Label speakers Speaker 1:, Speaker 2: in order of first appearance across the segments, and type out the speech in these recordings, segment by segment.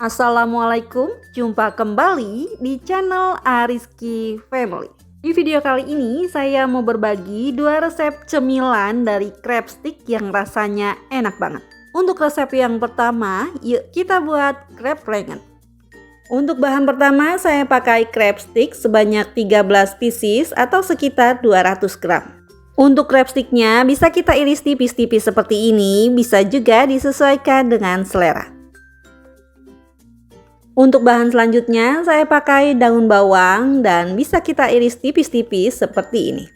Speaker 1: Assalamualaikum, jumpa kembali di channel Ariski Family. Di video kali ini saya mau berbagi 2 resep cemilan dari crab stick yang rasanya enak banget. Untuk resep yang pertama, yuk kita buat crab rangen. Untuk bahan pertama saya pakai crab stick sebanyak 13 pieces atau sekitar 200 gram. Untuk crab sticknya bisa kita iris tipis-tipis seperti ini, bisa juga disesuaikan dengan selera. Untuk bahan selanjutnya saya pakai daun bawang dan bisa kita iris tipis-tipis seperti ini.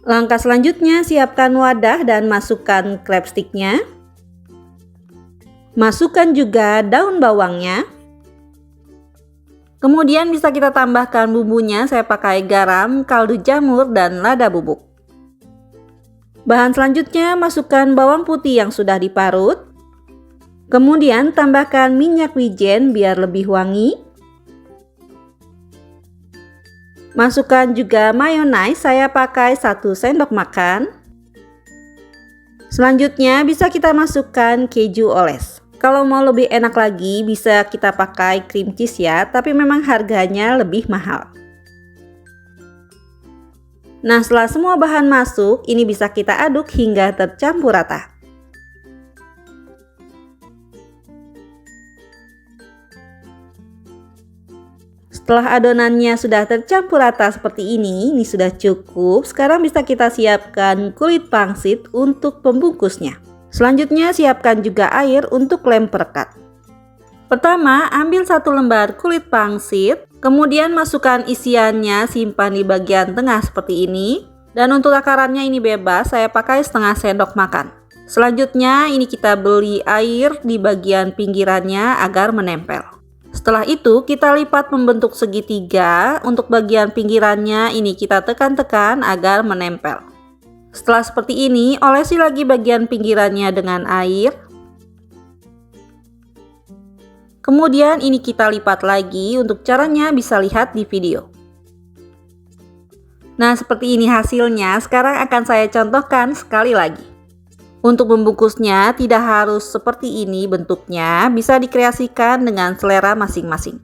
Speaker 1: Langkah selanjutnya siapkan wadah dan masukkan crab sticknya. Masukkan juga daun bawangnya. Kemudian bisa kita tambahkan bumbunya, saya pakai garam, kaldu jamur, dan lada bubuk. Bahan selanjutnya masukkan bawang putih yang sudah diparut. Kemudian tambahkan minyak wijen biar lebih wangi. Masukkan juga mayonnaise, saya pakai 1 sendok makan. Selanjutnya bisa kita masukkan keju oles. Kalau mau lebih enak lagi bisa kita pakai cream cheese ya, tapi memang harganya lebih mahal. Nah, setelah semua bahan masuk, ini bisa kita aduk hingga tercampur rata. Setelah adonannya sudah tercampur rata seperti ini sudah cukup. Sekarang bisa kita siapkan kulit pangsit untuk pembungkusnya. Selanjutnya siapkan juga air untuk lem perekat. Pertama, ambil 1 lembar kulit pangsit, kemudian masukkan isiannya, simpan di bagian tengah seperti ini. Dan untuk takarannya ini bebas, saya pakai setengah sendok makan. Selanjutnya ini kita beli air di bagian pinggirannya agar menempel. Setelah itu kita lipat membentuk segitiga. Untuk bagian pinggirannya ini kita tekan-tekan agar menempel. Setelah seperti ini, olesi lagi bagian pinggirannya dengan air. Kemudian ini kita lipat lagi. Untuk caranya bisa lihat di video. Nah, seperti ini hasilnya. Sekarang akan saya contohkan sekali lagi. Untuk membungkusnya tidak harus seperti ini bentuknya, bisa dikreasikan dengan selera masing-masing.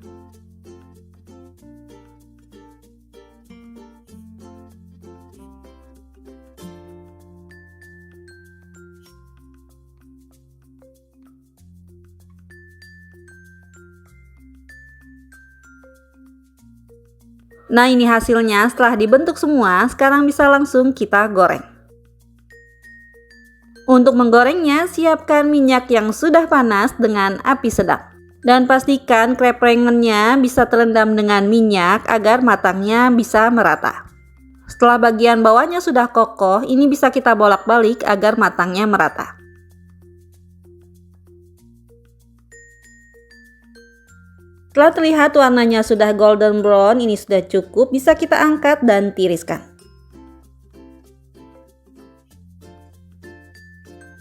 Speaker 1: Nah, ini hasilnya setelah dibentuk semua, sekarang bisa langsung kita goreng. Untuk menggorengnya, siapkan minyak yang sudah panas dengan api sedang. Dan pastikan crab rangennya bisa terendam dengan minyak agar matangnya bisa merata. Setelah bagian bawahnya sudah kokoh, ini bisa kita bolak-balik agar matangnya merata. Setelah terlihat warnanya sudah golden brown, ini sudah cukup, bisa kita angkat dan tiriskan.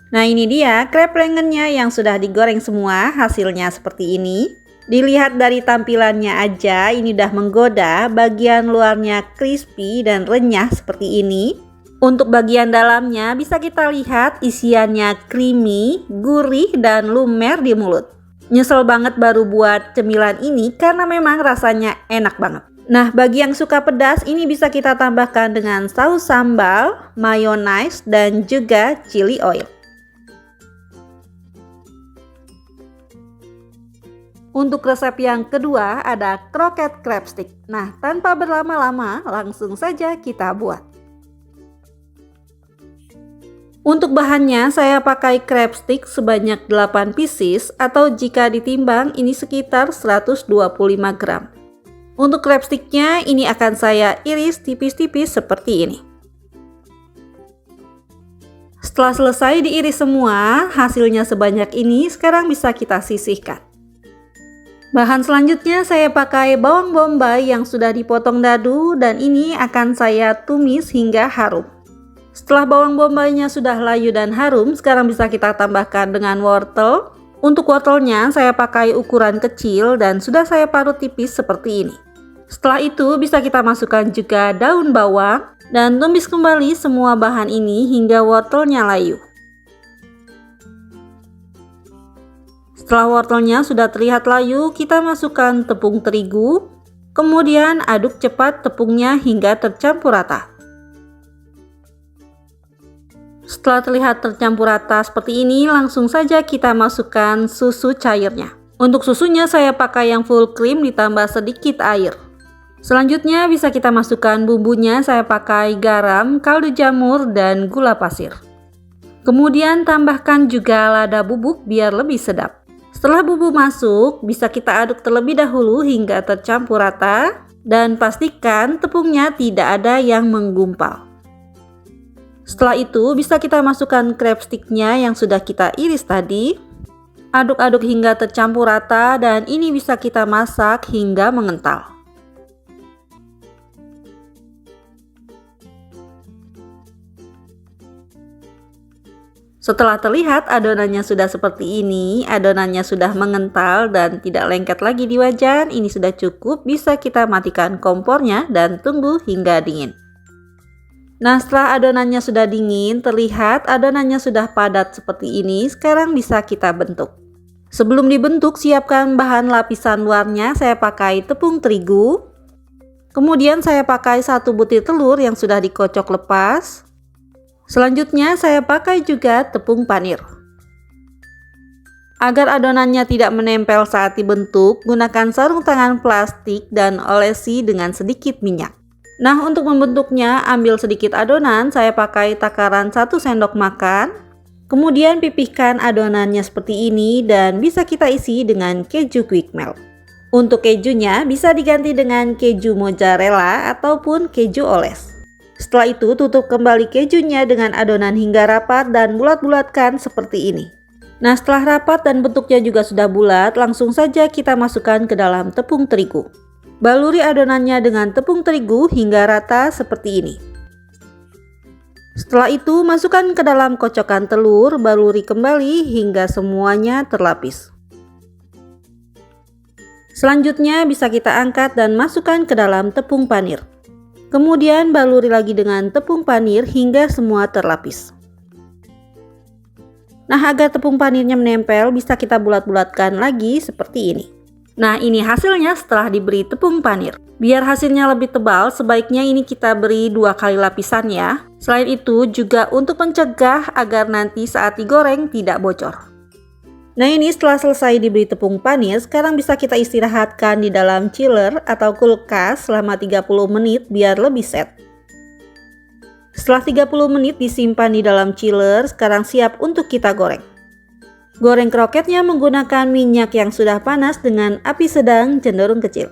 Speaker 1: Nah, ini dia crab rangennya yang sudah digoreng semua, hasilnya seperti ini. Dilihat dari tampilannya aja, ini udah menggoda, bagian luarnya crispy dan renyah seperti ini. Untuk bagian dalamnya bisa kita lihat isiannya creamy, gurih, dan lumer di mulut. Nyesel banget baru buat cemilan ini karena memang rasanya enak banget. Nah, bagi yang suka pedas, ini bisa kita tambahkan dengan saus sambal, mayonnaise, dan juga chili oil. Untuk resep yang kedua ada kroket crab stick. Nah, tanpa berlama-lama langsung saja kita buat. Untuk bahannya saya pakai crab stick sebanyak 8 pieces atau jika ditimbang ini sekitar 125 gram. Untuk crab sticknya ini akan saya iris tipis-tipis seperti ini. Setelah selesai diiris semua, hasilnya sebanyak ini, sekarang bisa kita sisihkan. Bahan selanjutnya saya pakai bawang bombay yang sudah dipotong dadu dan ini akan saya tumis hingga harum. Setelah bawang bombaynya sudah layu dan harum, sekarang bisa kita tambahkan dengan wortel. Untuk wortelnya saya pakai ukuran kecil dan sudah saya parut tipis seperti ini. Setelah itu bisa kita masukkan juga daun bawang dan tumis kembali semua bahan ini hingga wortelnya layu. Setelah wortelnya sudah terlihat layu, kita masukkan tepung terigu. Kemudian aduk cepat tepungnya hingga tercampur rata. Setelah terlihat tercampur rata seperti ini, langsung saja kita masukkan susu cairnya. Untuk susunya saya pakai yang full cream ditambah sedikit air. Selanjutnya bisa kita masukkan bumbunya, saya pakai garam, kaldu jamur, dan gula pasir. Kemudian tambahkan juga lada bubuk biar lebih sedap. Setelah bumbu masuk, bisa kita aduk terlebih dahulu hingga tercampur rata dan pastikan tepungnya tidak ada yang menggumpal. Setelah itu bisa kita masukkan crab sticknya yang sudah kita iris tadi. Aduk-aduk hingga tercampur rata dan ini bisa kita masak hingga mengental. Setelah terlihat adonannya sudah seperti ini, adonannya sudah mengental dan tidak lengket lagi di wajan, ini sudah cukup, bisa kita matikan kompornya dan tunggu hingga dingin. Nah, setelah adonannya sudah dingin, terlihat adonannya sudah padat seperti ini, sekarang bisa kita bentuk. Sebelum dibentuk, siapkan bahan lapisan luarnya, saya pakai tepung terigu. Kemudian saya pakai 1 butir telur yang sudah dikocok lepas. Selanjutnya saya pakai juga tepung panir. Agar adonannya tidak menempel saat dibentuk, gunakan sarung tangan plastik dan olesi dengan sedikit minyak. Nah, untuk membentuknya, ambil sedikit adonan, saya pakai takaran 1 sendok makan. Kemudian pipihkan adonannya seperti ini dan bisa kita isi dengan keju quick melt. Untuk kejunya bisa diganti dengan keju mozzarella ataupun keju oles. Setelah itu tutup kembali kejunya dengan adonan hingga rapat dan bulat-bulatkan seperti ini. Nah, setelah rapat dan bentuknya juga sudah bulat, langsung saja kita masukkan ke dalam tepung terigu. Baluri adonannya dengan tepung terigu hingga rata seperti ini. Setelah itu masukkan ke dalam kocokan telur, baluri kembali hingga semuanya terlapis. Selanjutnya bisa kita angkat dan masukkan ke dalam tepung panir. Kemudian baluri lagi dengan tepung panir hingga semua terlapis. Nah, agar tepung panirnya menempel bisa kita bulat-bulatkan lagi seperti ini. Nah, ini hasilnya setelah diberi tepung panir. Biar hasilnya lebih tebal, sebaiknya ini kita beri 2 kali lapisan ya. Selain itu juga untuk mencegah agar nanti saat digoreng tidak bocor. Nah, ini setelah selesai diberi tepung panir, sekarang bisa kita istirahatkan di dalam chiller atau kulkas selama 30 menit biar lebih set. Setelah 30 menit disimpan di dalam chiller, sekarang siap untuk kita goreng. Goreng kroketnya menggunakan minyak yang sudah panas dengan api sedang cenderung kecil.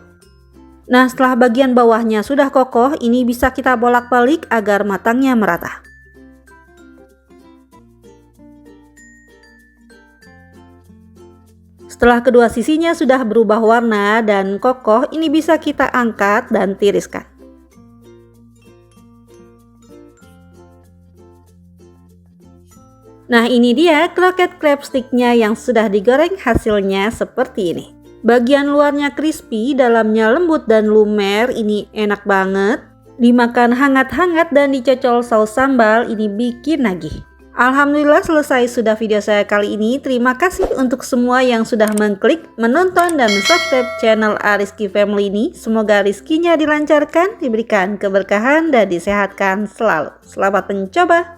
Speaker 1: Nah, setelah bagian bawahnya sudah kokoh, ini bisa kita bolak-balik agar matangnya merata. Setelah kedua sisinya sudah berubah warna dan kokoh, ini bisa kita angkat dan tiriskan. Nah, ini dia kroket crab sticknya yang sudah digoreng, hasilnya seperti ini. Bagian luarnya crispy, dalamnya lembut dan lumer, ini enak banget. Dimakan hangat-hangat dan dicocol saus sambal, ini bikin nagih. Alhamdulillah selesai sudah video saya kali ini. Terima kasih untuk semua yang sudah mengklik, menonton, dan subscribe channel Ariski Family ini. Semoga rezekinya dilancarkan, diberikan keberkahan, dan disehatkan selalu. Selamat mencoba!